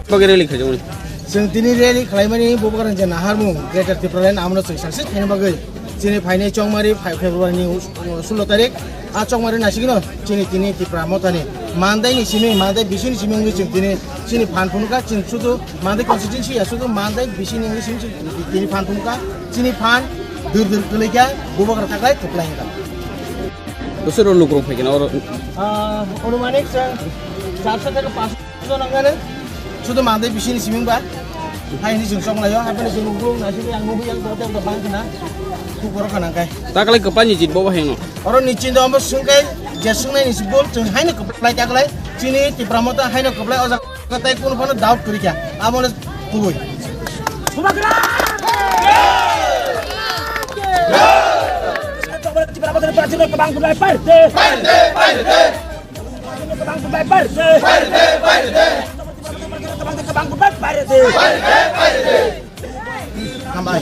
Bagaimana rally kerja ini? Sentini rally kelaimani bukan je naharmu Greater Tripura amno sukses kene bagai sini final Chongmari 5 Februari ni 16 tarik a Chongmari nasigino sini Tripura motani mandai ni sini mandai bisini sini ngi sini fan phunka sudu mandai constituency ya sudu mandai bisini ngi sini fan phunka sini fan dur tuliga bukan takai tuplain ka Dosa orang lukrong fakin orang अनुमानिक 400 থেকে 500 nangane sudah mandai bisini sini ba hai ni jungsong layo apa ni junggung nasi yang mobil yang bote udah bang kena kukur kanan kai tak kali kepan jid bawa heng no orang ni cinta ambas sungkai jasung ni sibol jeng hai ni keplai tak kali sini di pramota hai ni keplai ojak katai pun pun doubt kuri kya amon kubui kumakra di pramota ni pasti kebang kublai parte kebang kublai parte kebang kublai parte Kambai.